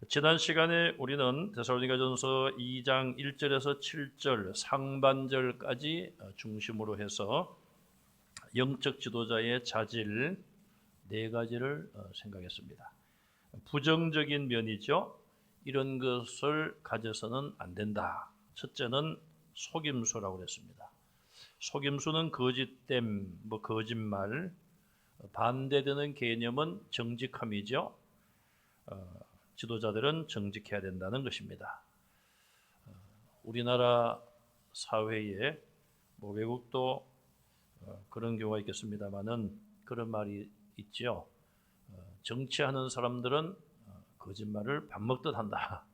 지난 시간에 우리는 데살로니가전서 2장 1절에서 7절 상반절까지 중심으로 해서 영적 지도자의 자질 네 가지를 생각했습니다. 부정적인 면이죠. 이런 것을 가져서는 안 된다. 첫째는 속임수라고 그랬습니다. 속임수는 거짓됨, 거짓말, 반대되는 개념은 정직함이죠. 지도자들은 정직해야 된다는 것입니다. 우리나라 사회에 외국도 그런 경우가 있겠습니다만은 그런 말이 있죠. 정치하는 사람들은 거짓말을 밥 먹듯 한다.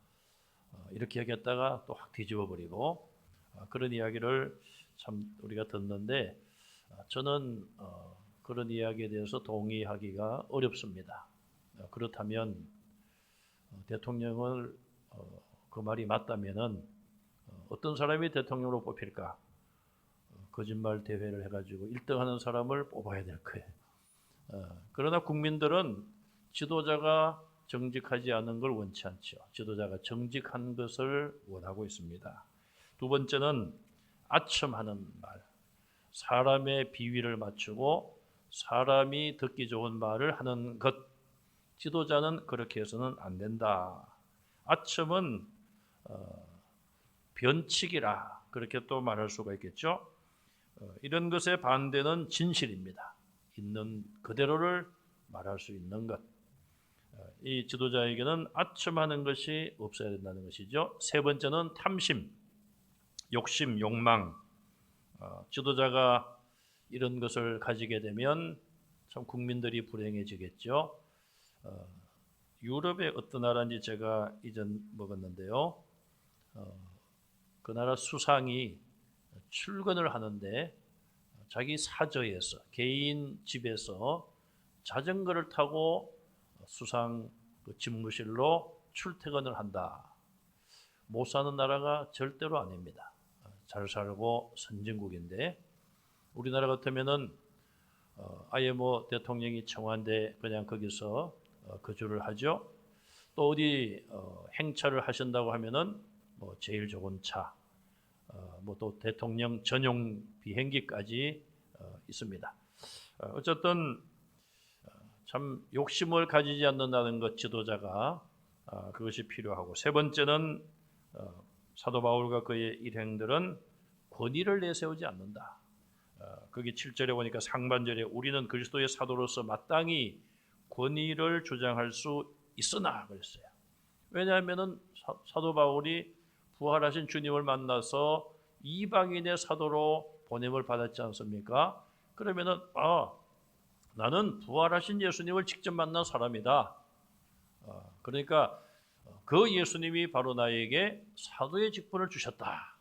이렇게 얘기했다가 또 확 뒤집어 버리고 그런 이야기를 참 우리가 듣는데 저는 그런 이야기에 대해서 동의하기가 어렵습니다. 그렇다면 대통령을 그 말이 맞다면은 어떤 사람이 대통령으로 뽑힐까? 거짓말 대회를 해가지고 1등하는 사람을 뽑아야 될 거예요. 그러나 국민들은 지도자가 정직하지 않은 걸 원치 않죠. 지도자가 정직한 것을 원하고 있습니다. 두 번째는 아첨하는 말, 사람의 비위를 맞추고 사람이 듣기 좋은 말을 하는 것. 지도자는 그렇게 해서는 안 된다. 아첨은 변칙이라 그렇게 또 말할 수가 있겠죠. 이런 것의 반대는 진실입니다. 있는 그대로를 말할 수 있는 것. 이 지도자에게는 아첨하는 것이 없어야 된다는 것이죠. 세 번째는 탐심, 욕심, 욕망. 지도자가 이런 것을 가지게 되면 참 국민들이 불행해지겠죠. 유럽의 어떤 나라인지 제가 이전 먹었는데요. 그 나라 수상이 출근을 하는데 자기 사저에서 개인 집에서 자전거를 타고 수상 집무실로 출퇴근을 한다. 못 사는 나라가 절대로 아닙니다. 잘 살고 선진국인데 우리나라 같으면은 아예 대통령이 청와대 그냥 거기서 거주를 하죠. 또 어디 행차를 하신다고 하면은 제일 좋은 차, 또 대통령 전용 비행기까지 있습니다. 어쨌든 참 욕심을 가지지 않는다는 것 지도자가 그것이 필요하고 세 번째는 사도 바울과 그의 일행들은 권위를 내세우지 않는다. 거기 7절에 보니까 상반절에 우리는 그리스도의 사도로서 마땅히 권위를 주장할 수 있으나 그랬어요. 왜냐하면은 사도 바울이 부활하신 주님을 만나서 이방인의 사도로 보냄을 받았지 않습니까? 그러면은 나는 부활하신 예수님을 직접 만난 사람이다. 그러니까 그 예수님이 바로 나에게 사도의 직분을 주셨다.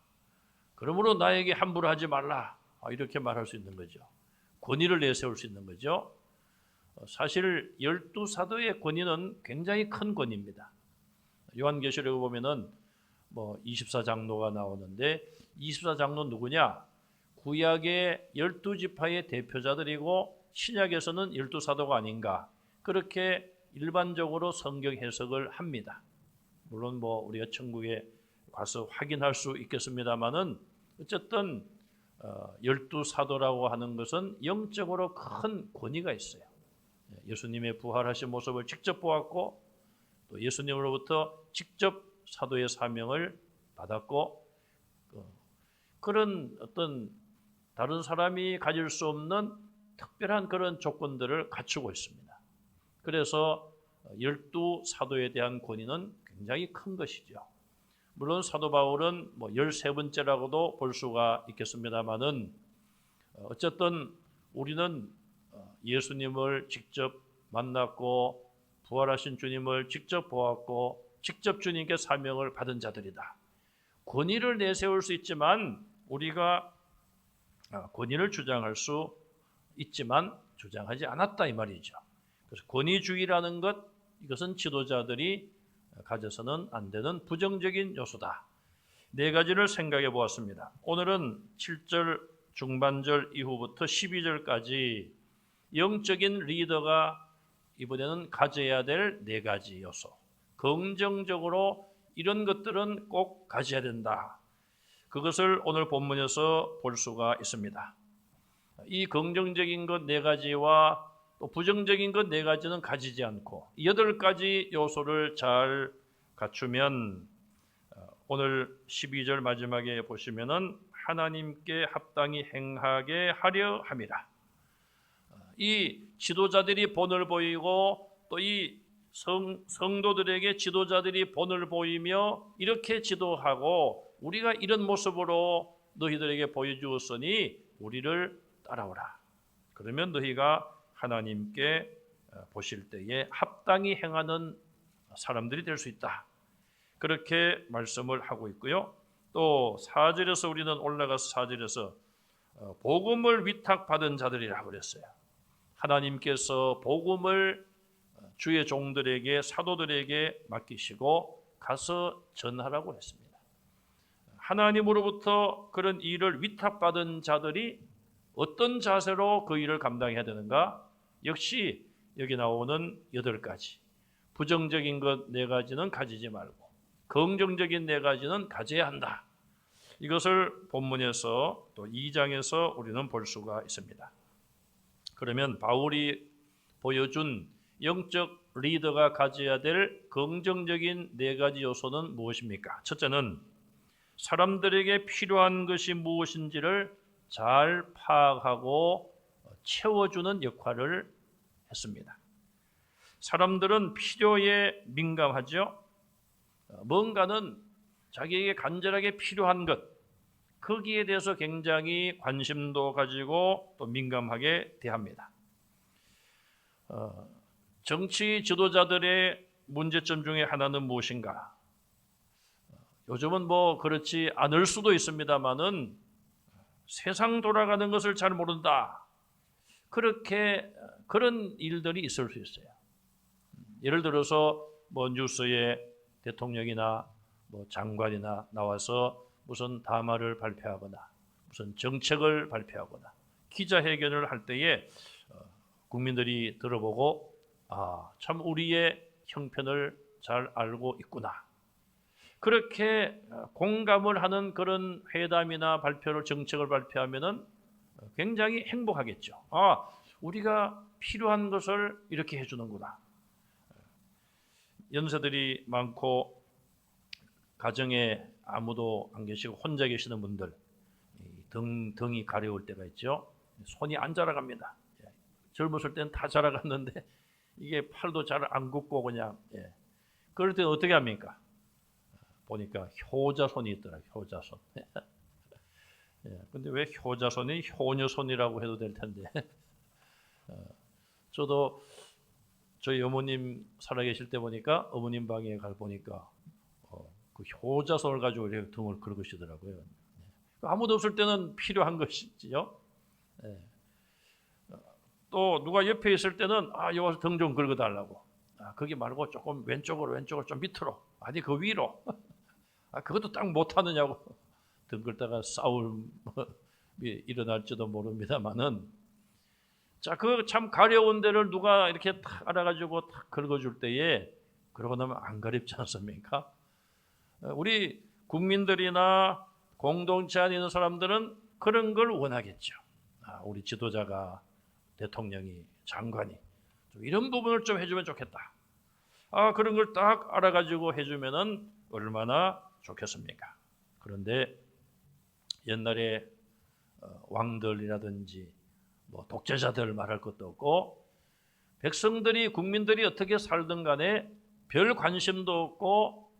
그러므로 나에게 함부로 하지 말라. 이렇게 말할 수 있는 거죠. 권위를 내세울 수 있는 거죠. 사실 12사도의 권위는 굉장히 큰 권위입니다. 요한계시록에 보면은 24장로가 나오는데 24장로 누구냐? 구약의 12지파의 대표자들이고 신약에서는 12사도가 아닌가. 그렇게 일반적으로 성경 해석을 합니다. 물론 우리가 천국에 가서 확인할 수 있겠습니다만은 어쨌든 12사도라고 하는 것은 영적으로 큰 권위가 있어요. 예수님의 부활하신 모습을 직접 보았고 또 예수님으로부터 직접 사도의 사명을 받았고 그런 어떤 다른 사람이 가질 수 없는 특별한 그런 조건들을 갖추고 있습니다. 그래서 12사도에 대한 권위는 굉장히 큰 것이죠. 물론 사도 바울은 13번째라고도 볼 수가 있겠습니다만은 어쨌든 우리는 예수님을 직접 만났고 부활하신 주님을 직접 보았고 직접 주님께 사명을 받은 자들이다. 권위를 내세울 수 있지만 우리가 권위를 주장할 수 있지만 주장하지 않았다 이 말이죠. 그래서 권위주의라는 것 이것은 지도자들이 가져서는 안 되는 부정적인 요소다. 네 가지를 생각해 보았습니다. 오늘은 7절 중반절 이후부터 12절까지 영적인 리더가 이번에는 가져야 될 네 가지 요소, 긍정적으로 이런 것들은 꼭 가져야 된다. 그것을 오늘 본문에서 볼 수가 있습니다. 이 긍정적인 것 4가지와 또 부정적인 것 4가지는 가지지 않고 8가지 요소를 잘 갖추면 오늘 12절 마지막에 보시면은 하나님께 합당히 행하게 하려 함이라. 이 지도자들이 본을 보이고 또 이 성도들에게 지도자들이 본을 보이며 이렇게 지도하고 우리가 이런 모습으로 너희들에게 보여주었으니 우리를 따라오라. 그러면 너희가 하나님께 보실 때에 합당히 행하는 사람들이 될 수 있다. 그렇게 말씀을 하고 있고요. 또 4절에서 우리는 올라가서 4절에서 복음을 위탁받은 자들이라고 그랬어요. 하나님께서 복음을 주의 종들에게 사도들에게 맡기시고 가서 전하라고 했습니다. 하나님으로부터 그런 일을 위탁받은 자들이 어떤 자세로 그 일을 감당해야 되는가? 역시 여기 나오는 8가지. 부정적인 것 4가지는 가지지 말고 긍정적인 4가지는 가져야 한다. 이것을 본문에서 또 2장에서 우리는 볼 수가 있습니다. 그러면 바울이 보여준 영적 리더가 가져야 될 긍정적인 4가지 요소는 무엇입니까? 첫째는 사람들에게 필요한 것이 무엇인지를 잘 파악하고 채워주는 역할을 했습니다. 사람들은 필요에 민감하죠. 뭔가는 자기에게 간절하게 필요한 것, 거기에 대해서 굉장히 관심도 가지고 또 민감하게 대합니다. 정치 지도자들의 문제점 중에 하나는 무엇인가? 요즘은 뭐 그렇지 않을 수도 있습니다만은 세상 돌아가는 것을 잘 모른다. 그런 일들이 있을 수 있어요. 예를 들어서 뭐 뉴스에 대통령이나 뭐 장관이나 나와서 무슨 담화를 발표하거나 무슨 정책을 발표하거나 기자회견을 할 때에 국민들이 들어보고 참 우리의 형편을 잘 알고 있구나. 그렇게 공감을 하는 그런 회담이나 발표를 정책을 발표하면은 굉장히 행복하겠죠. 우리가 필요한 것을 이렇게 해주는구나. 연세들이 많고 가정에 아무도 안 계시고 혼자 계시는 분들 등이 가려울 때가 있죠. 손이 안 자라갑니다. 젊었을 때는 다 자라갔는데 이게 팔도 잘 안 굽고 그냥 그럴 때 어떻게 합니까? 보니까 효자손이 있더라고요. 효자손. 근데 왜 효자손이 효녀손이라고 해도 될 텐데. 저도 저희 어머님 살아계실 때 보니까 어머님 방에 가 보니까 그 효자손을 가지고 이렇게 등을 긁으시더라고요. 아무도 없을 때는 필요한 것이지요. 또 누가 옆에 있을 때는 여기서 등 좀 긁어달라고. 거기 말고 조금 왼쪽으로 좀 밑으로. 아니 그 위로. 그것도 딱 못하느냐고. 등 긁다가 싸움이 일어날지도 모릅니다만은. 자, 그 참 가려운 데를 누가 이렇게 탁 알아가지고 탁 긁어줄 때에 그러고 나면 안 가렵지 않습니까? 우리 국민들이나 공동체 안에 있는 사람들은 그런 걸 원하겠죠. 우리 지도자가 대통령이 장관이 좀 이런 부분을 좀 해주면 좋겠다. 그런 걸 딱 알아가지고 해주면은 얼마나 좋겠습니까? 그런데 옛날에 왕들이라든지 뭐 독재자들 말할 것도 없고 백성들이 국민들이 어떻게 살든 간에 별 관심도 없고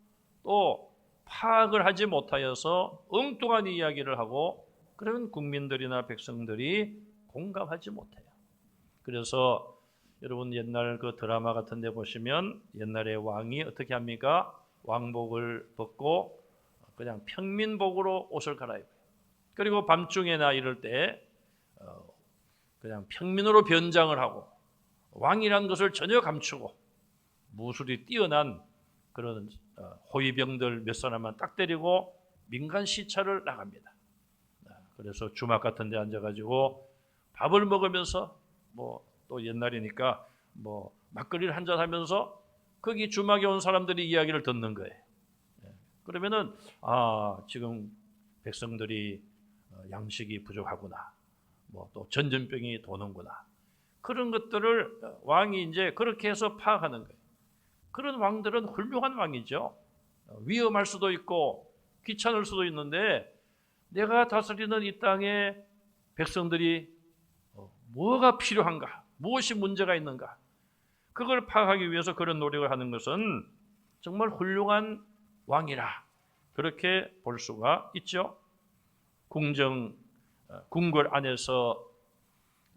또 파악을 하지 못하여서 엉뚱한 이야기를 하고 그런 국민들이나 백성들이 공감하지 못해요. 그래서 여러분 옛날 그 드라마 같은 데 보시면 옛날에 왕이 어떻게 합니까? 왕복을 벗고 그냥 평민복으로 옷을 갈아입어요. 그리고 밤중에나 이럴 때 그냥 평민으로 변장을 하고 왕이란 것을 전혀 감추고 무술이 뛰어난 그런 호위병들 몇 사람만 딱 데리고 민간 시찰을 나갑니다. 그래서 주막 같은 데 앉아가지고 밥을 먹으면서 뭐 또 옛날이니까 뭐 막걸리를 한잔 하면서 거기 주막에 온 사람들이 이야기를 듣는 거예요. 그러면은 지금 백성들이 양식이 부족하구나, 뭐 또 전염병이 도는구나, 그런 것들을 왕이 이제 그렇게 해서 파악하는 거예요. 그런 왕들은 훌륭한 왕이죠. 위험할 수도 있고 귀찮을 수도 있는데 내가 다스리는 이 땅에 백성들이 뭐가 필요한가, 무엇이 문제가 있는가, 그걸 파악하기 위해서 그런 노력을 하는 것은 정말 훌륭한 왕이라 그렇게 볼 수가 있죠. 궁궐 안에서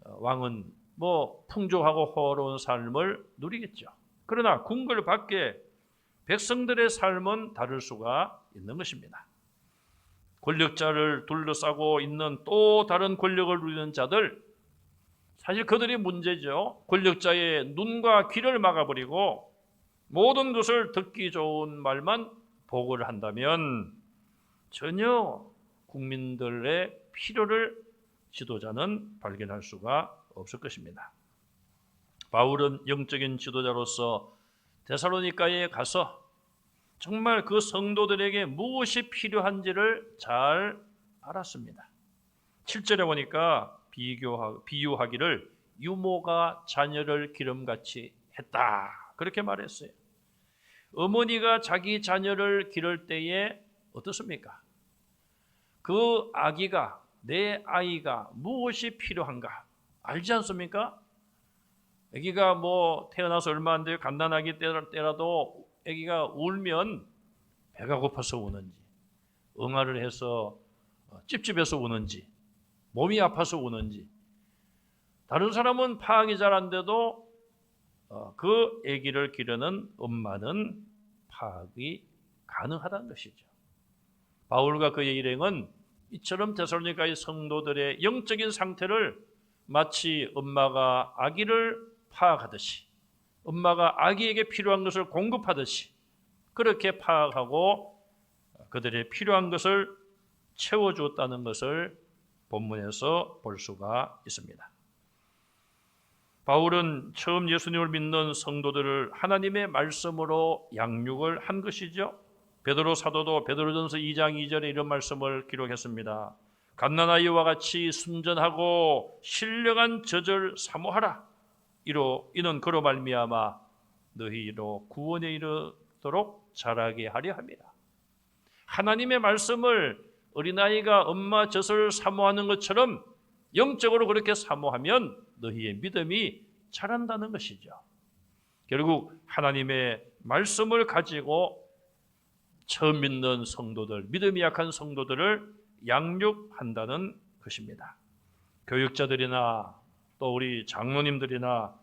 왕은 뭐 풍족하고 호화로운 삶을 누리겠죠. 그러나 궁궐 밖에 백성들의 삶은 다를 수가 있는 것입니다. 권력자를 둘러싸고 있는 또 다른 권력을 누리는 자들, 사실 그들이 문제죠. 권력자의 눈과 귀를 막아버리고 모든 것을 듣기 좋은 말만 보고를 한다면 전혀 국민들의 필요를 지도자는 발견할 수가 없을 것입니다. 바울은 영적인 지도자로서 데살로니가에 가서 정말 그 성도들에게 무엇이 필요한지를 잘 알았습니다. 7절에 보니까 비유하기를 유모가 자녀를 기름같이 했다, 그렇게 말했어요. 어머니가 자기 자녀를 기를 때에 어떻습니까? 그 아기가, 내 아이가 무엇이 필요한가 알지 않습니까? 아기가 뭐 태어나서 얼마 안 돼요. 갓난아기 때라도 아기가 울면 배가 고파서 우는지, 응아를 해서 찝찝해서 우는지, 몸이 아파서 우는지, 다른 사람은 파악이 잘 안 돼도 그 아기를 기르는 엄마는 파악이 가능하다는 것이죠. 바울과 그의 일행은 이처럼 데살로니가의 성도들의 영적인 상태를 마치 엄마가 아기를 파악하듯이, 엄마가 아기에게 필요한 것을 공급하듯이 그렇게 파악하고 그들의 필요한 것을 채워주었다는 것을 본문에서 볼 수가 있습니다. 바울은 처음 예수님을 믿는 성도들을 하나님의 말씀으로 양육을 한 것이죠. 베드로 사도도 베드로전서 2장 2절에 이런 말씀을 기록했습니다. 갓난아이와 같이 순전하고 신령한 젖을 사모하라. 이는 그로 말미암아 너희로 구원에 이르도록 자라게 하려 함이라. 하나님의 말씀을 어린아이가 엄마 젖을 사모하는 것처럼 영적으로 그렇게 사모하면 너희의 믿음이 자란다는 것이죠. 결국 하나님의 말씀을 가지고 처음 믿는 성도들, 믿음이 약한 성도들을 양육한다는 것입니다. 교육자들이나 또 우리 장로님들이나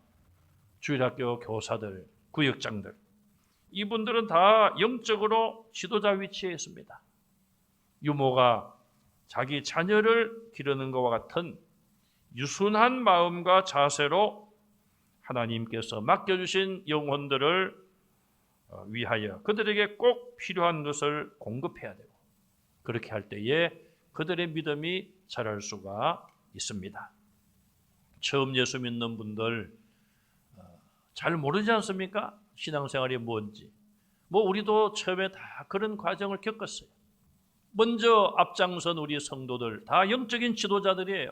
주일학교 교사들, 구역장들, 이분들은 다 영적으로 지도자 위치에 있습니다. 유모가 자기 자녀를 기르는 것과 같은 유순한 마음과 자세로 하나님께서 맡겨주신 영혼들을 위하여 그들에게 꼭 필요한 것을 공급해야 되고, 그렇게 할 때에 그들의 믿음이 자랄 수가 있습니다. 처음 예수 믿는 분들 잘 모르지 않습니까? 신앙생활이 뭔지. 우리도 처음에 다 그런 과정을 겪었어요. 먼저 앞장선 우리 성도들 다 영적인 지도자들이에요.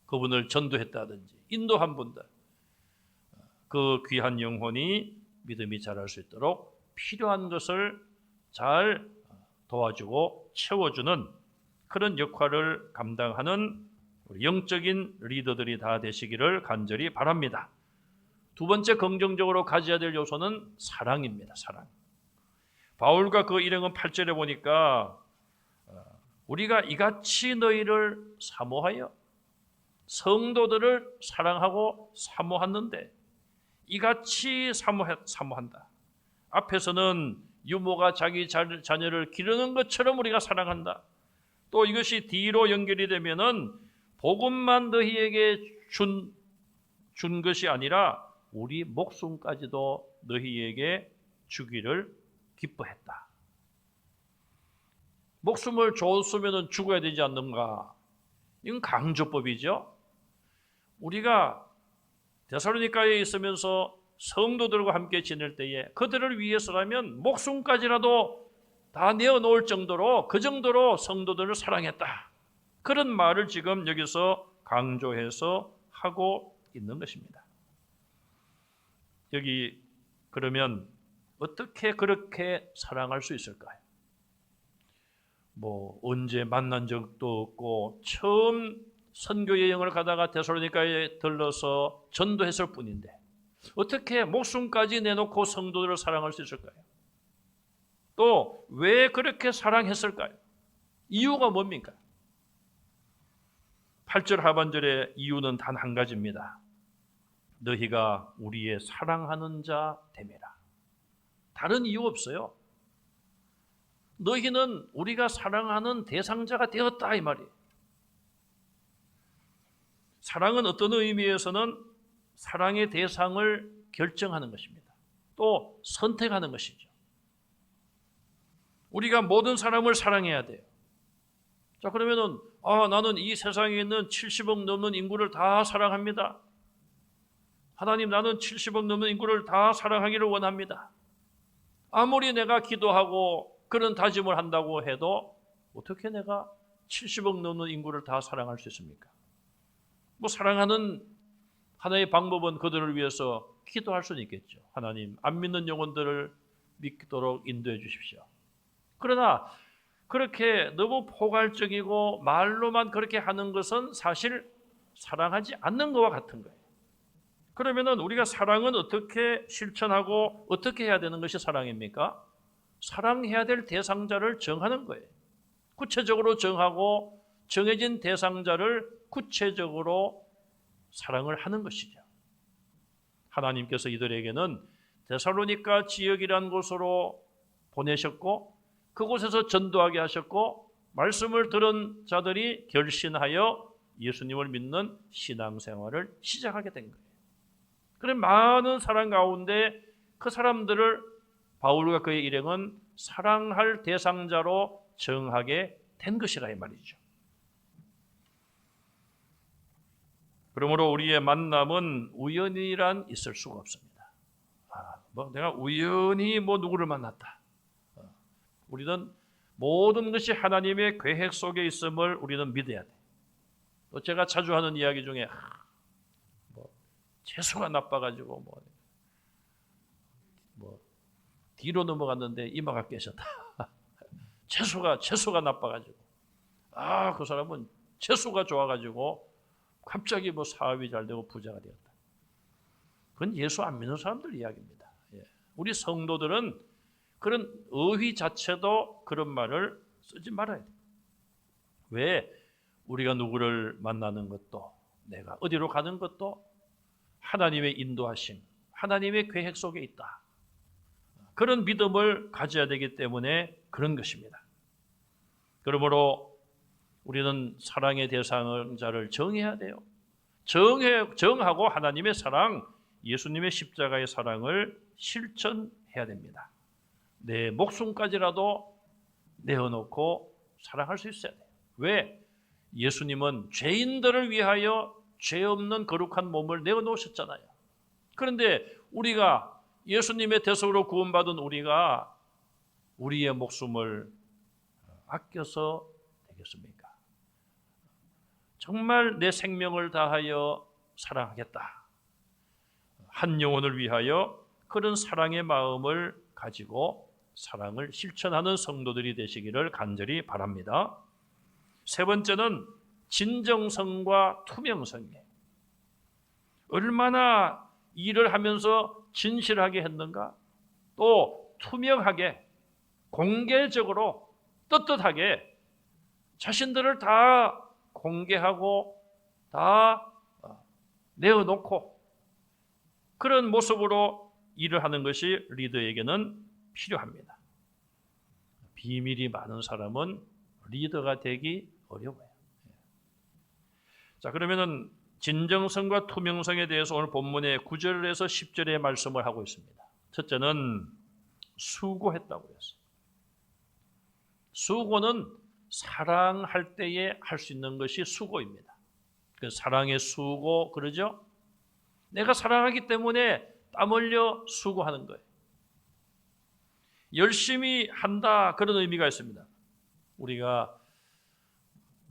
그분을 전도했다든지 인도한 분들, 그 귀한 영혼이 믿음이 자랄 수 있도록 필요한 것을 잘 도와주고 채워주는 그런 역할을 감당하는 우리 영적인 리더들이 다 되시기를 간절히 바랍니다. 두 번째 긍정적으로 가져야 될 요소는 사랑입니다. 사랑. 바울과 그 일행은 8절에 보니까 우리가 이같이 너희를 사모하여 성도들을 사랑하고 사모하는데, 이같이 사모한다. 앞에서는 유모가 자기 자녀를 기르는 것처럼 우리가 사랑한다. 또 이것이 뒤로 연결이 되면은 복음만 너희에게 준 것이 아니라 우리 목숨까지도 너희에게 주기를 기뻐했다. 목숨을 줬으면 죽어야 되지 않는가? 이건 강조법이죠. 우리가 데살로니가에 있으면서 성도들과 함께 지낼 때에 그들을 위해서라면 목숨까지라도 다 내어놓을 정도로, 그 정도로 성도들을 사랑했다. 그런 말을 지금 여기서 강조해서 하고 있는 것입니다. 여기 그러면 어떻게 그렇게 사랑할 수 있을까요? 언제 만난 적도 없고 처음 선교 여행을 가다가 데살로니가에 들러서 전도했을 뿐인데 어떻게 목숨까지 내놓고 성도들을 사랑할 수 있을까요? 또 왜 그렇게 사랑했을까요? 이유가 뭡니까? 8절 하반절의 이유는 단 한 가지입니다. 너희가 우리의 사랑하는 자 됨이라. 다른 이유 없어요. 너희는 우리가 사랑하는 대상자가 되었다 이 말이에요. 사랑은 어떤 의미에서는 사랑의 대상을 결정하는 것입니다. 또 선택하는 것이죠. 우리가 모든 사람을 사랑해야 돼요. 자, 그러면은 나는 이 세상에 있는 70억 넘는 인구를 다 사랑합니다. 하나님, 나는 70억 넘는 인구를 다 사랑하기를 원합니다. 아무리 내가 기도하고 그런 다짐을 한다고 해도 어떻게 내가 70억 넘는 인구를 다 사랑할 수 있습니까? 사랑하는 하나의 방법은 그들을 위해서 기도할 수는 있겠죠. 하나님, 안 믿는 영혼들을 믿도록 인도해 주십시오. 그러나 그렇게 너무 포괄적이고 말로만 그렇게 하는 것은 사실 사랑하지 않는 것과 같은 거예요. 그러면은 우리가 사랑은 어떻게 실천하고 어떻게 해야 되는 것이 사랑입니까? 사랑해야 될 대상자를 정하는 거예요. 구체적으로 정하고 정해진 대상자를 구체적으로 사랑을 하는 것이죠. 하나님께서 이들에게는 데살로니가 지역이라는 곳으로 보내셨고 그곳에서 전도하게 하셨고 말씀을 들은 자들이 결신하여 예수님을 믿는 신앙생활을 시작하게 된 거예요. 그런 많은 사람 가운데 그 사람들을 바울과 그의 일행은 사랑할 대상자로 정하게 된 것이라 이 말이죠. 그러므로 우리의 만남은 우연이란 있을 수가 없습니다. 내가 우연히 누구를 만났다. 우리는 모든 것이 하나님의 계획 속에 있음을 우리는 믿어야 돼. 또 제가 자주 하는 이야기 중에 재수가 나빠가지고 뒤로 넘어갔는데 이마가 깨졌다. 재수가 나빠가지고 그 사람은 재수가 좋아가지고 갑자기 사업이 잘 되고 부자가 되었다. 그건 예수 안 믿는 사람들 이야기입니다. 우리 성도들은 그런 어휘 자체도 그런 말을 쓰지 말아야 돼요. 왜? 우리가 누구를 만나는 것도 내가 어디로 가는 것도 하나님의 인도하심, 하나님의 계획 속에 있다. 그런 믿음을 가져야 되기 때문에 그런 것입니다. 그러므로 우리는 사랑의 대상자를 정해야 돼요. 정하고 하나님의 사랑, 예수님의 십자가의 사랑을 실천해야 됩니다. 내 목숨까지라도 내어놓고 사랑할 수 있어야 돼요. 왜? 예수님은 죄인들을 위하여 죄 없는 거룩한 몸을 내어놓으셨잖아요. 그런데 우리가 예수님의 대속으로 구원받은 우리가 우리의 목숨을 아껴서 되겠습니까? 정말 내 생명을 다하여 사랑하겠다. 한 영혼을 위하여 그런 사랑의 마음을 가지고 사랑을 실천하는 성도들이 되시기를 간절히 바랍니다. 세 번째는 진정성과 투명성이에요. 얼마나 일을 하면서 진실하게 했는가? 또 투명하게, 공개적으로, 떳떳하게 자신들을 다 공개하고 다 내어놓고 그런 모습으로 일을 하는 것이 리더에게는 필요합니다. 비밀이 많은 사람은 리더가 되기 어려워요. 자, 그러면은 진정성과 투명성에 대해서 오늘 본문의 9절에서 10절의 말씀을 하고 있습니다. 첫째는 수고했다고 했어요. 수고는 사랑할 때에 할 수 있는 것이 수고입니다. 그 사랑의 수고 그러죠? 내가 사랑하기 때문에 땀 흘려 수고하는 거예요. 열심히 한다, 그런 의미가 있습니다. 우리가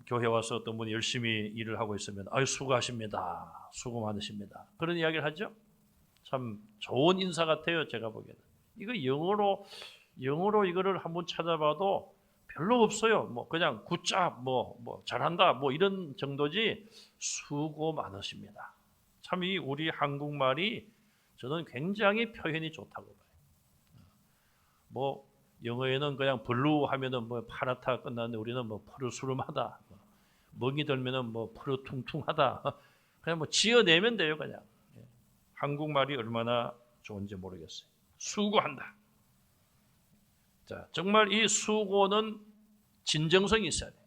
교회 와서 어떤 분이 열심히 일을 하고 있으면 아유 수고하십니다, 수고 많으십니다, 그런 이야기를 하죠. 참 좋은 인사 같아요. 제가 보기에는 이거 영어로 이거를 한번 찾아봐도 별로 없어요. 뭐 그냥 굿잡, 뭐 잘한다, 뭐 이런 정도지 수고 많으십니다. 참 이 우리 한국말이 저는 굉장히 표현이 좋다고 봐요. 뭐 영어에는 그냥 블루 하면은 뭐 파랗다 끝나는데 우리는 뭐 푸르스름하다, 멍이 들면은 뭐 푸르퉁퉁하다, 그냥 뭐 지어내면 돼요. 그냥 한국말이 얼마나 좋은지 모르겠어요. 수고한다. 자, 정말 이 수고는 진정성이 있어야 돼요.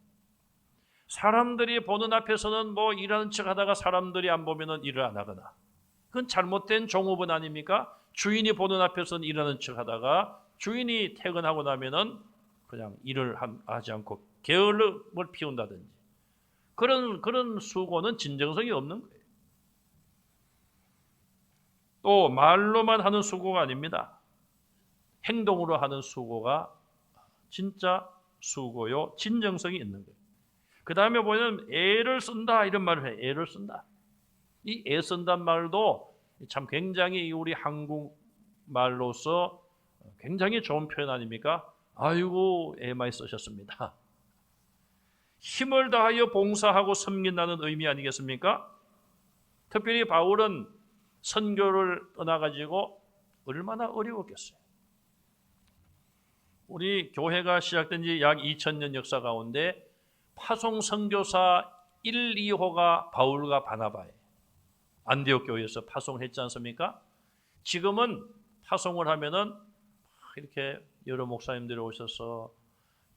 사람들이 보는 앞에서는 뭐 일하는 척 하다가 사람들이 안 보면은 일을 안 하거나, 그건 잘못된 종업원 아닙니까? 주인이 보는 앞에서는 일하는 척 하다가 주인이 퇴근하고 나면은 그냥 일을 하지 않고 게으름을 피운다든지, 그런 수고는 진정성이 없는 거예요. 또 말로만 하는 수고가 아닙니다. 행동으로 하는 수고가 진짜 수고요, 진정성이 있는 거예요. 그 다음에 보면 애를 쓴다, 이런 말을 해요. 애를 쓴다. 이 애 쓴다는 말도 참 굉장히 우리 한국말로서 굉장히 좋은 표현 아닙니까? 아이고 애 많이 쓰셨습니다. 힘을 다하여 봉사하고 섬긴다는 의미 아니겠습니까? 특별히 바울은 선교를 떠나가지고 얼마나 어려웠겠어요. 우리 교회가 시작된 지 약 2000년 역사 가운데 파송 선교사 1, 2호가 바울과 바나바예요. 안디옥 교회에서 파송했지 않습니까? 지금은 파송을 하면은 이렇게 여러 목사님들이 오셔서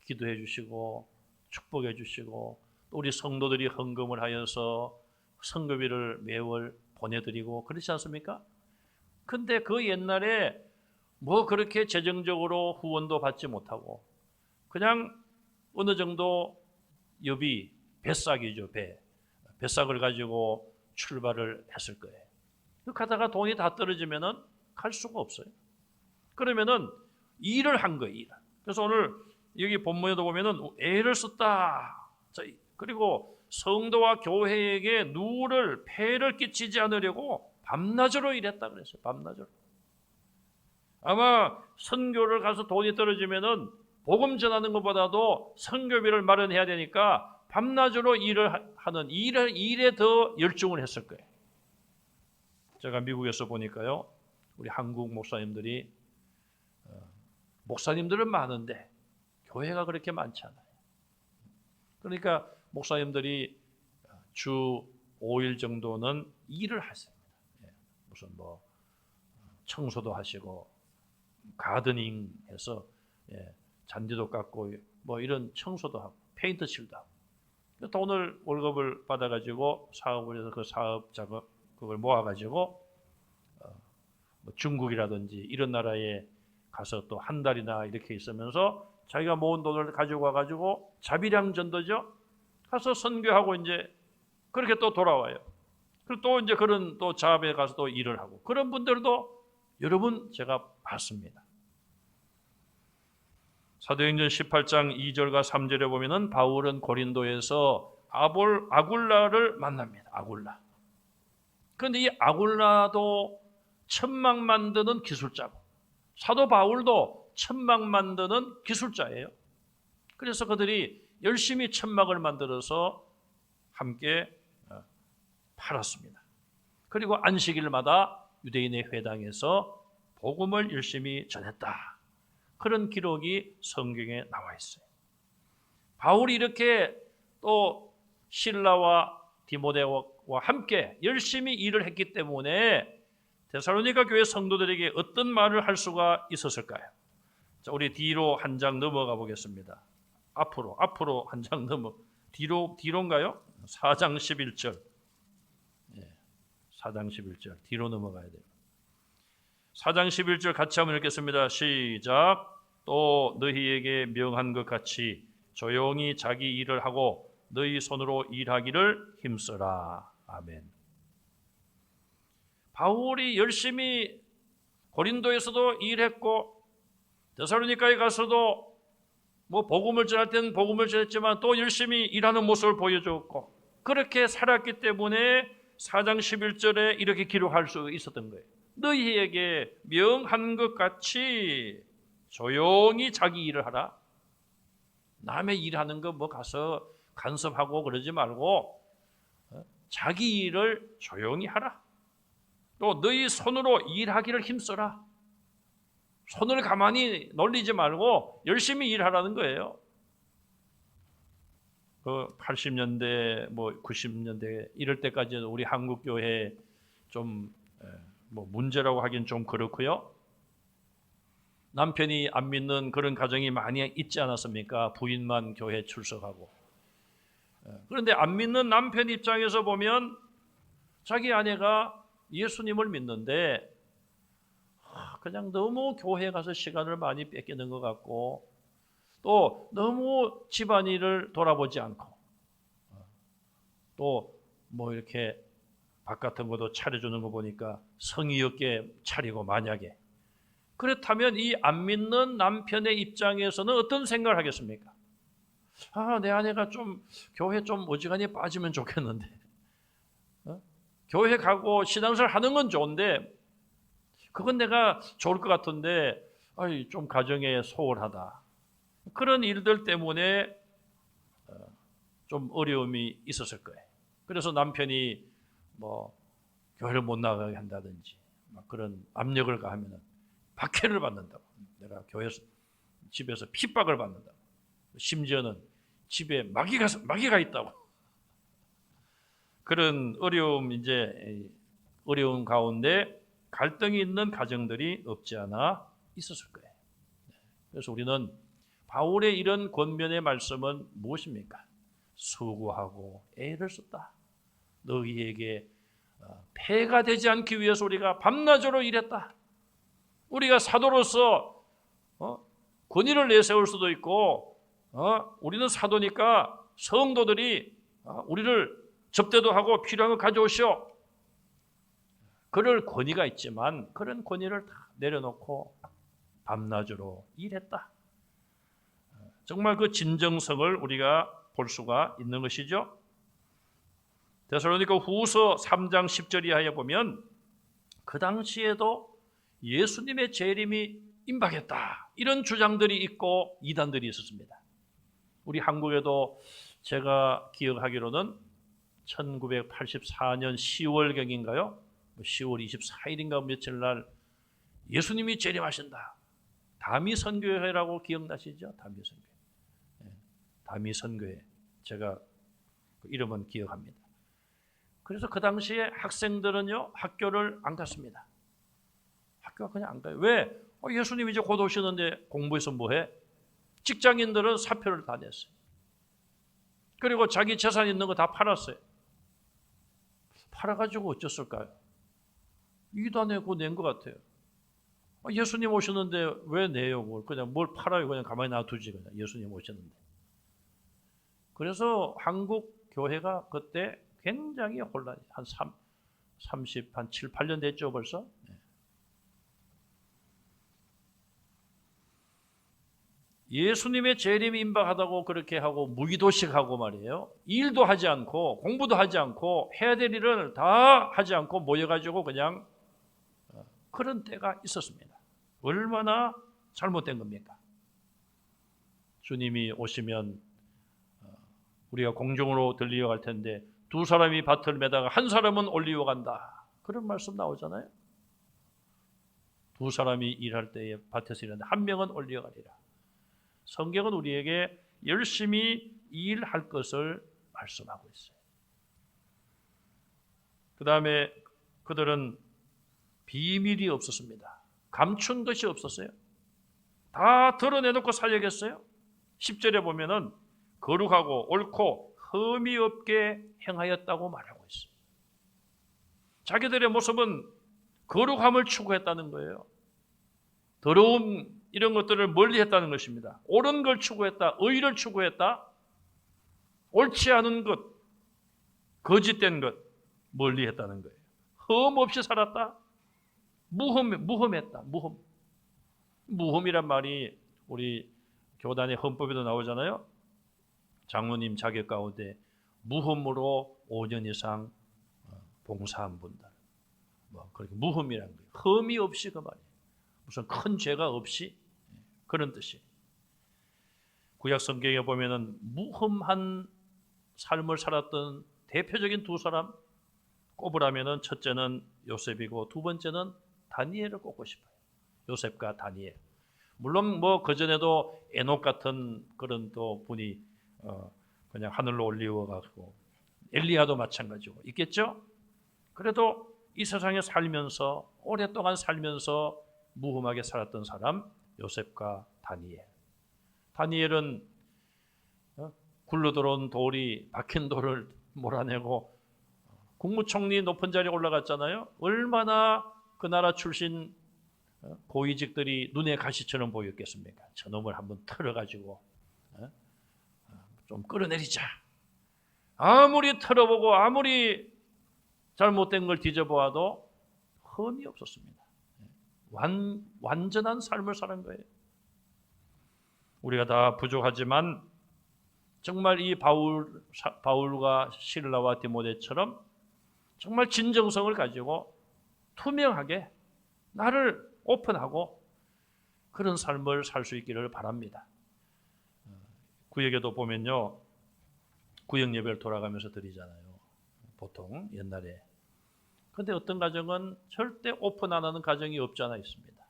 기도해 주시고 축복해 주시고, 또 우리 성도들이 헌금을 하여서 선교비를 매월 보내드리고 그렇지 않습니까? 근데 그 옛날에 뭐 그렇게 재정적으로 후원도 받지 못하고 그냥 어느 정도 여비, 배싹이죠. 배싹을 가지고 출발을 했을 거예요. 가다가 돈이 다 떨어지면은 갈 수가 없어요. 그러면은 일을 한 거예요. 일. 그래서 오늘 여기 본문에도 보면은 애를 썼다. 그리고 성도와 교회에게 누를 폐를 끼치지 않으려고 밤낮으로 일했다 그랬어요. 밤낮으로. 아마 선교를 가서 돈이 떨어지면은 복음 전하는 것보다도 선교비를 마련해야 되니까 밤낮으로 일을 하는 일에 더 열중을 했을 거예요. 제가 미국에서 보니까요, 우리 한국 목사님들이 목사님들은 많은데 교회가 그렇게 많지 않아요. 그러니까 목사님들이 주 5일 정도는 일을 하십니다. 무슨 뭐 청소도 하시고 가드닝해서 잔디도 깎고 뭐 이런 청소도 하고 페인트 칠도 하고, 돈을 월급을 받아가지고 사업을 해서 그 사업 작업 그걸 모아가지고 뭐 중국이라든지 이런 나라에 가서 또 한 달이나 이렇게 있으면서 자기가 모은 돈을 가지고 와가지고 자비량 전도죠. 가서 선교하고 이제 그렇게 또 돌아와요. 그리고 또 이제 그런 또 잡에 가서 또 일을 하고, 그런 분들도 여러분 제가 봤습니다. 사도행전 18장 2절과 3절에 보면은 바울은 고린도에서 아굴라를 만납니다. 아굴라. 그런데 이 아굴라도 천막 만드는 기술자고, 사도 바울도 천막 만드는 기술자예요. 그래서 그들이 열심히 천막을 만들어서 함께 팔았습니다. 그리고 안식일마다 유대인의 회당에서 복음을 열심히 전했다. 그런 기록이 성경에 나와 있어요. 바울이 이렇게 또 실라와 디모데와 함께 열심히 일을 했기 때문에 데살로니가 교회 성도들에게 어떤 말을 할 수가 있었을까요? 자, 우리 뒤로 한 장 넘어가 보겠습니다. 앞으로 한 장 뒤로인가요? 4장 11절. 4장 11절 뒤로 넘어가야 돼요. 4장 11절 같이 한번 읽겠습니다. 시작. 또 너희에게 명한 것 같이 조용히 자기 일을 하고 너희 손으로 일하기를 힘써라. 아멘. 바울이 열심히 고린도에서도 일했고 데살로니가에 가서도 뭐 복음을 전할 때는 복음을 전했지만 또 열심히 일하는 모습을 보여줬고 그렇게 살았기 때문에 4장 11절에 이렇게 기록할 수 있었던 거예요. 너희에게 명한 것 같이 조용히 자기 일을 하라. 남의 일하는 거 뭐 가서 간섭하고 그러지 말고 자기 일을 조용히 하라. 또 너희 손으로 일하기를 힘써라. 손을 가만히 놀리지 말고 열심히 일하라는 거예요. 그 80년대 뭐 90년대 이럴 때까지 우리 한국 교회 좀 뭐 문제라고 하긴 좀 그렇고요. 남편이 안 믿는 그런 가정이 많이 있지 않았습니까? 부인만 교회 출석하고. 그런데 안 믿는 남편 입장에서 보면 자기 아내가 예수님을 믿는데 그냥 너무 교회 가서 시간을 많이 뺏기는 것 같고 또 너무 집안일을 돌아보지 않고 또 뭐 이렇게 밥 같은 것도 차려주는 거 보니까 성의 없게 차리고 만약에 그렇다면 이 안 믿는 남편의 입장에서는 어떤 생각을 하겠습니까? 내 아내가 좀 교회 좀 어지간히 빠지면 좋겠는데 교회 가고 신앙생활 하는 건 좋은데 그건 내가 좋을 것 같은데 좀 가정에 소홀하다. 그런 일들 때문에 좀 어려움이 있었을 거예요. 그래서 남편이 뭐 교회를 못 나가게 한다든지 막 그런 압력을 가하면 박해를 받는다고. 내가 교회에서 집에서 핍박을 받는다고. 심지어는 집에 마귀가 있다고. 그런 어려움 가운데 갈등이 있는 가정들이 없지 않아 있었을 거예요. 그래서 우리는 바울의 이런 권면의 말씀은 무엇입니까? 수고하고 애를 썼다. 너희에게 폐가 되지 않기 위해서 우리가 밤낮으로 일했다. 우리가 사도로서 권위를 내세울 수도 있고 우리는 사도니까 성도들이 우리를 접대도 하고 필요한 거 가져오시오. 그럴 권위가 있지만 그런 권위를 다 내려놓고 밤낮으로 일했다. 정말 그 진정성을 우리가 볼 수가 있는 것이죠. 데살로니가 후서 3장 10절 이하에 보면 그 당시에도 예수님의 재림이 임박했다. 이런 주장들이 있고 이단들이 있었습니다. 우리 한국에도 제가 기억하기로는 1984년 10월경인가요? 10월 24일인가 며칠 날 예수님이 재림하신다. 다미선교회라고 기억나시죠? 다미선교회. 다미선교회. 제가 그 이름은 기억합니다. 그래서 그 당시에 학생들은요 학교를 안 갔습니다. 학교가 그냥 안 가요. 왜? 예수님 이제 곧 오시는데 공부해서 뭐해? 직장인들은 사표를 다 냈어요. 그리고 자기 재산 있는 거 다 팔았어요. 팔아가지고 어쩌을까요? 이단에 그거 낸 것 같아요. 예수님 오셨는데 왜 내요? 그냥 뭘 팔아요? 그냥 가만히 놔두지. 그냥 예수님 오셨는데. 그래서 한국 교회가 그때 굉장히 혼란이 한 7, 8년 됐죠 벌써. 예수님의 재림이 임박하다고 그렇게 하고 무기도식하고 말이에요. 일도 하지 않고 공부도 하지 않고 해야 될 일을 다 하지 않고 모여가지고 그냥 그런 때가 있었습니다. 얼마나 잘못된 겁니까? 주님이 오시면 우리가 공중으로 들리어 갈 텐데 두 사람이 밭을 매다가 한 사람은 올리어 간다. 그런 말씀 나오잖아요. 두 사람이 일할 때에 밭에서 일하는데 한 명은 올리어 가리라. 성경은 우리에게 열심히 일할 것을 말씀하고 있어요. 그 다음에 그들은 비밀이 없었습니다. 감춘 것이 없었어요. 다 드러내놓고 살려겠어요. 10절에 보면은 거룩하고 옳고 흠이 없게 행하였다고 말하고 있어요. 자기들의 모습은 거룩함을 추구했다는 거예요. 더러움 이런 것들을 멀리했다는 것입니다. 옳은 걸 추구했다. 의를 추구했다. 옳지 않은 것, 거짓된 것 멀리했다는 거예요. 흠 없이 살았다. 무흠했다. 무흠이란 말이 우리 교단의 헌법에도 나오잖아요. 장로님 자격 가운데 무흠으로 5년 이상 봉사한 분들, 뭐 그렇게 무흠이란 거예요. 흠이 없이 그 말이에요. 무슨 큰 죄가 없이 그런 뜻이. 구약 성경에 보면은 무흠한 삶을 살았던 대표적인 두 사람 꼽으라면은 첫째는 요셉이고 두 번째는 다니엘을 꼽고 싶어요. 요셉과 다니엘. 물론 뭐 그 전에도 에녹 같은 그런 또 분이 그냥 하늘로 올리워 가지고 엘리야도 마찬가지고 있겠죠. 그래도 이 세상에 살면서 오랫동안 살면서 무흠하게 살았던 사람 요셉과 다니엘. 다니엘은 굴러 들어온 돌이 박힌 돌을 몰아내고 국무총리 높은 자리에 올라갔잖아요. 얼마나 그 나라 출신 고위직들이 눈에 가시처럼 보였겠습니까? 저놈을 한번 털어가지고 좀 끌어내리자. 아무리 털어보고 아무리 잘못된 걸 뒤져보아도 흠이 없었습니다. 완전한 삶을 사는 거예요. 우리가 다 부족하지만 정말 이 바울과 실라와 디모데처럼 정말 진정성을 가지고 투명하게 나를 오픈하고 그런 삶을 살 수 있기를 바랍니다. 구역에도 보면요, 구역 예배를 돌아가면서 드리잖아요. 보통 옛날에. 그런데 어떤 가정은 절대 오픈 안 하는 가정이 없지 않아 있습니다.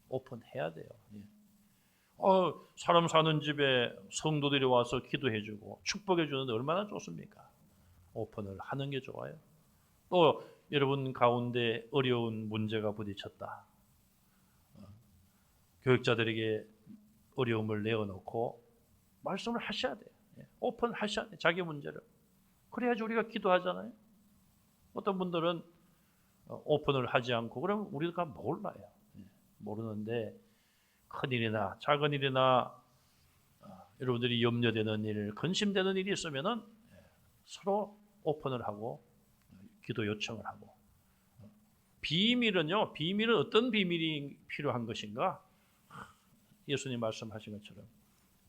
오픈해야 돼요. 사람 사는 집에 성도들이 와서 기도해주고 축복해 주는데 얼마나 좋습니까? 오픈을 하는 게 좋아요. 또 여러분 가운데 어려운 문제가 부딪혔다. 교육자들에게 어려움을 내어놓고 말씀을 하셔야 돼요. 오픈하셔야 돼요. 자기 문제를. 그래야지 우리가 기도하잖아요. 어떤 분들은 오픈을 하지 않고 그러면 우리가 몰라요. 모르는데 큰일이나 작은 일이나 여러분들이 염려되는 일, 근심되는 일이 있으면은 서로 오픈을 하고 기도 요청을 하고. 비밀은요, 비밀은 어떤 비밀이 필요한 것인가? 예수님 말씀하신 것처럼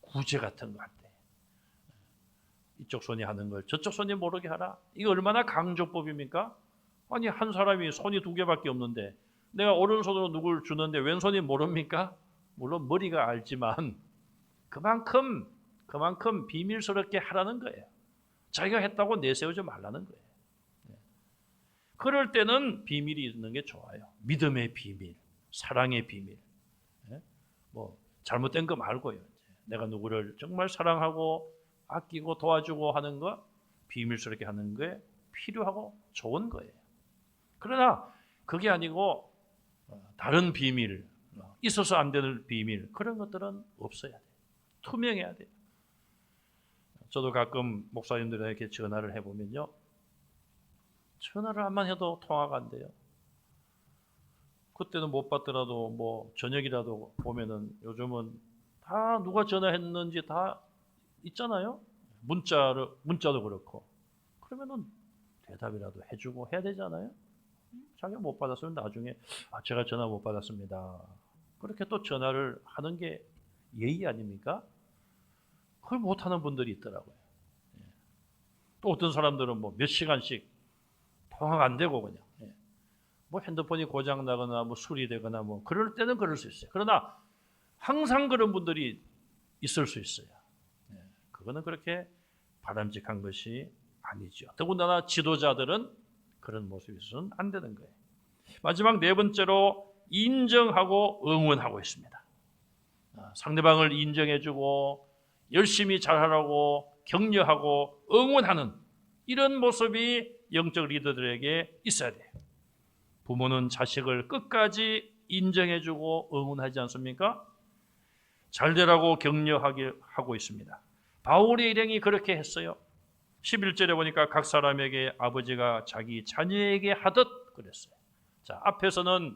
구제 같은 거 할 때 이쪽 손이 하는 걸 저쪽 손이 모르게 하라. 이거 얼마나 강조법입니까? 아니 한 사람이 손이 두 개밖에 없는데 내가 오른손으로 누굴 주는데 왼손이 모릅니까? 물론 머리가 알지만 그만큼 비밀스럽게 하라는 거예요. 자기가 했다고 내세우지 말라는 거예요. 그럴 때는 비밀이 있는 게 좋아요. 믿음의 비밀, 사랑의 비밀. 뭐 잘못된 거 말고요. 내가 누구를 정말 사랑하고 아끼고 도와주고 하는 거, 비밀스럽게 하는 게 필요하고 좋은 거예요. 그러나 그게 아니고 다른 비밀, 있어서 안 되는 비밀, 그런 것들은 없어야 돼요. 투명해야 돼요. 저도 가끔 목사님들에게 전화를 해보면요, 전화를 한번 해도 통화가 안 돼요. 그때는 못 받더라도 뭐 저녁이라도 보면은 요즘은 다 누가 전화했는지 다 있잖아요. 문자도 그렇고. 그러면은 대답이라도 해주고 해야 되잖아요. 자기가 못 받았으면 나중에 제가 전화 못 받았습니다. 그렇게 또 전화를 하는 게 예의 아닙니까? 그걸 못하는 분들이 있더라고요. 또 어떤 사람들은 뭐 몇 시간씩 통화가 안 되고 그냥 뭐 핸드폰이 고장 나거나 뭐 술이 되거나 뭐 그럴 때는 그럴 수 있어요. 그러나 항상 그런 분들이 있을 수 있어요. 그거는 그렇게 바람직한 것이 아니죠. 더군다나 지도자들은 그런 모습이 있어서는 안 되는 거예요. 마지막 네 번째로 인정하고 응원하고 있습니다. 상대방을 인정해주고 열심히 잘하라고 격려하고 응원하는 이런 모습이 영적 리더들에게 있어야 돼요. 부모는 자식을 끝까지 인정해주고 응원하지 않습니까? 잘되라고 격려하고 있습니다. 바울의 일행이 그렇게 했어요. 11절에 보니까 각 사람에게 아버지가 자기 자녀에게 하듯 그랬어요. 자, 앞에서는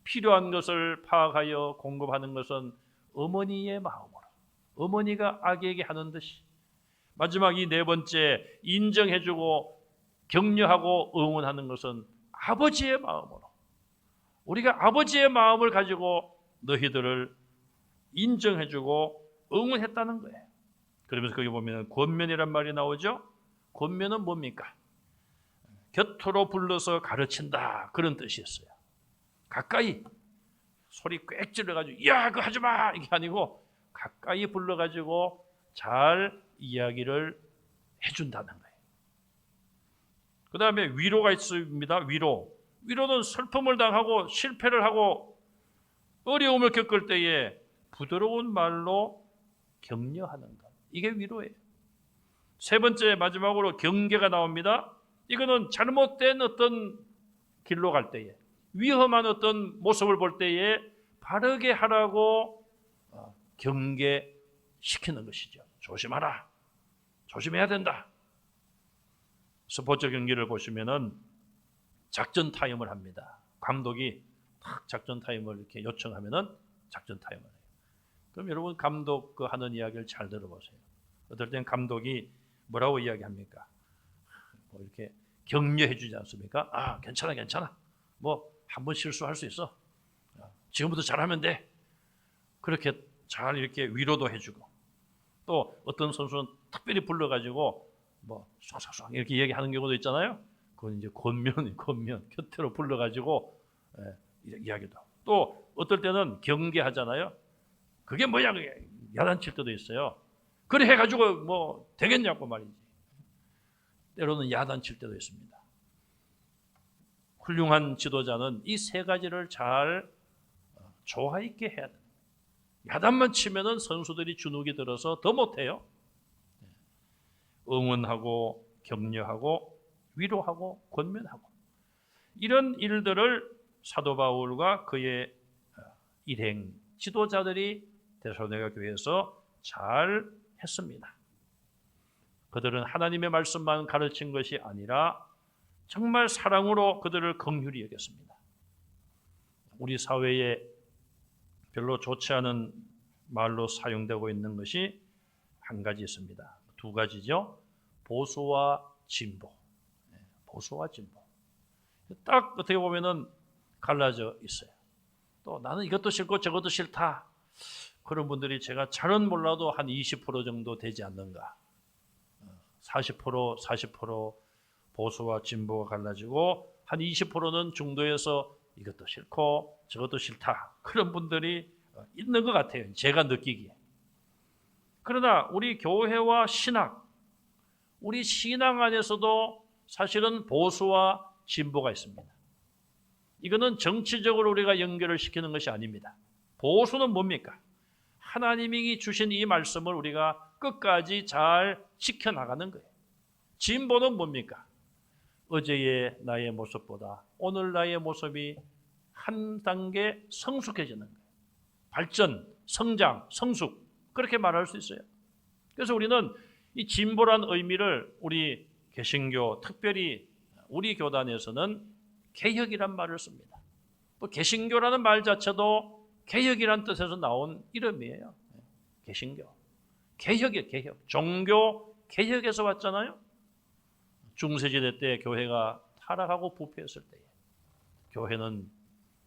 필요한 것을 파악하여 공급하는 것은 어머니의 마음으로, 어머니가 아기에게 하는 듯이, 마지막 이 네 번째 인정해주고 격려하고 응원하는 것은 아버지의 마음으로, 우리가 아버지의 마음을 가지고 너희들을 인정해주고 응원했다는 거예요. 그러면서 거기 보면 권면이란 말이 나오죠. 권면은 뭡니까? 곁으로 불러서 가르친다, 그런 뜻이었어요. 가까이 소리 꽥 질러가지고 야 그거 하지마 이게 아니고 가까이 불러가지고 잘 이야기를 해준다는 거예요. 그 다음에 위로가 있습니다. 위로는 슬픔을 당하고 실패를 하고 어려움을 겪을 때에 부드러운 말로 격려하는 것, 이게 위로예요. 세 번째 마지막으로 경계가 나옵니다. 이거는 잘못된 어떤 길로 갈 때에, 위험한 어떤 모습을 볼 때에 바르게 하라고 경계시키는 것이죠. 조심하라, 조심해야 된다. 스포츠 경기를 보시면은 작전 타임을 합니다. 감독이 탁 작전 타임을 이렇게 요청하면은 작전 타임을 해요. 그럼 여러분 감독 그 하는 이야기를 잘 들어보세요. 어떨 땐 감독이 뭐라고 이야기합니까? 뭐 이렇게 격려해 주지 않습니까? 아, 괜찮아. 뭐 한 번 실수할 수 있어. 지금부터 잘하면 돼. 그렇게 잘 이렇게 위로도 해주고, 또 어떤 선수는 특별히 불러가지고 뭐 쏴쏴쏴 이렇게 얘기하는 경우도 있잖아요. 그건 이제 권면 곁으로 불러가지고 이야기도 하고, 또 어떨 때는 경계하잖아요. 그게 뭐야, 그게 야단칠 때도 있어요. 그래 해가지고 뭐 되겠냐고 말이지. 때로는 야단칠 때도 있습니다. 훌륭한 지도자는 이 세 가지를 잘 조화 있게 해야 돼요. 야단만 치면은 선수들이 주눅이 들어서 더 못해요. 응원하고 격려하고 위로하고 권면하고, 이런 일들을 사도 바울과 그의 일행 지도자들이 데살로니가 교회에서 잘 했습니다. 그들은 하나님의 말씀만 가르친 것이 아니라 정말 사랑으로 그들을 긍휼히 여겼습니다. 우리 사회에 별로 좋지 않은 말로 사용되고 있는 것이 한 가지 있습니다. 두 가지죠. 보수와 진보. 보수와 진보. 딱 어떻게 보면은 갈라져 있어요. 또 나는 이것도 싫고 저것도 싫다. 그런 분들이 제가 잘은 몰라도 한 20% 정도 되지 않는가. 40% 보수와 진보가 갈라지고 한 20%는 중도에서 이것도 싫고 저것도 싫다. 그런 분들이 있는 것 같아요. 제가 느끼기에. 그러나 우리 교회와 신학, 우리 신앙 안에서도 사실은 보수와 진보가 있습니다. 이거는 정치적으로 우리가 연결을 시키는 것이 아닙니다. 보수는 뭡니까? 하나님이 주신 이 말씀을 우리가 끝까지 잘 지켜나가는 거예요. 진보는 뭡니까? 어제의 나의 모습보다 오늘 나의 모습이 한 단계 성숙해지는 거예요. 발전, 성장, 성숙, 그렇게 말할 수 있어요. 그래서 우리는 이 진보란 의미를 우리 개신교, 특별히 우리 교단에서는 개혁이란 말을 씁니다. 또 개신교라는 말 자체도 개혁이란 뜻에서 나온 이름이에요. 개신교. 개혁이에요, 개혁. 종교 개혁에서 왔잖아요. 중세시대 때 교회가 타락하고 부패했을 때에 교회는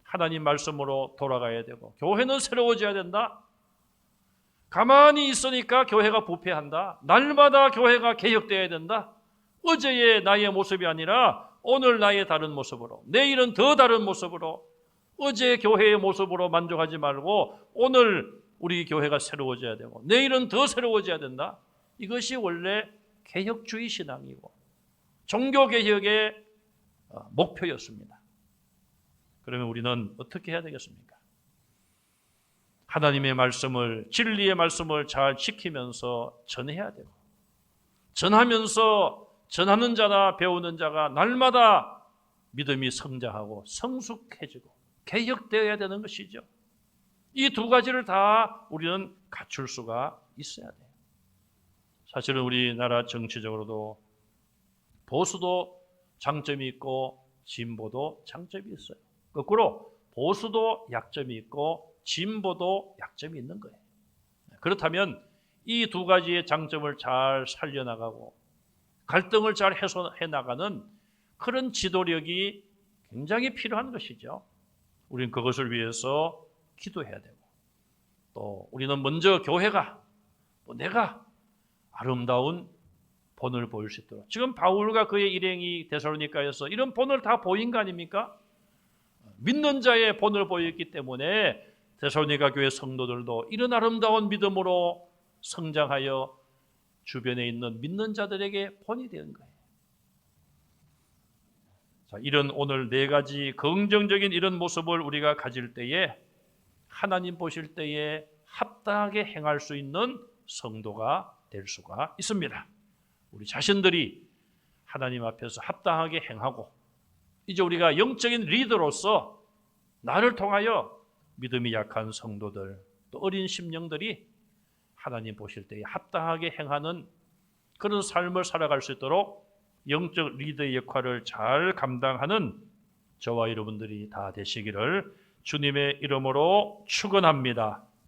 하나님 말씀으로 돌아가야 되고, 교회는 새로워져야 된다. 가만히 있으니까 교회가 부패한다. 날마다 교회가 개혁되어야 된다. 어제의 나의 모습이 아니라 오늘 나의 다른 모습으로, 내일은 더 다른 모습으로, 어제 교회의 모습으로 만족하지 말고 오늘 우리 교회가 새로워져야 되고 내일은 더 새로워져야 된다. 이것이 원래 개혁주의 신앙이고 종교개혁의 목표였습니다. 그러면 우리는 어떻게 해야 되겠습니까? 하나님의 말씀을, 진리의 말씀을 잘 지키면서 전해야 되고, 전하면서 전하는 자나 배우는 자가 날마다 믿음이 성장하고 성숙해지고 개혁되어야 되는 것이죠. 이 두 가지를 다 우리는 갖출 수가 있어야 돼요. 사실은 우리나라 정치적으로도 보수도 장점이 있고 진보도 장점이 있어요. 거꾸로 보수도 약점이 있고 진보도 약점이 있는 거예요. 그렇다면 이 두 가지의 장점을 잘 살려나가고 갈등을 잘 해소해 나가는 그런 지도력이 굉장히 필요한 것이죠. 우리는 그것을 위해서 기도해야 되고, 또 우리는 먼저 교회가, 또 내가 아름다운 본을 보일 수 있도록, 지금 바울과 그의 일행이 데살로니가에서 이런 본을 다 보인 거 아닙니까? 믿는 자의 본을 보였기 때문에 데살로니가 교회 성도들도 이런 아름다운 믿음으로 성장하여 주변에 있는 믿는 자들에게 본이 되는 거예요. 자, 이런 오늘 네 가지 긍정적인 이런 모습을 우리가 가질 때에 하나님 보실 때에 합당하게 행할 수 있는 성도가 될 수가 있습니다. 우리 자신들이 하나님 앞에서 합당하게 행하고, 이제 우리가 영적인 리더로서 나를 통하여 믿음이 약한 성도들, 또 어린 심령들이 하나님 보실 때에 합당하게 행하는 그런 삶을 살아갈 수 있도록 영적 리더의 역할을 잘 감당하는 저와 여러분들이 다 되시기를 주님의 이름으로 축원합니다.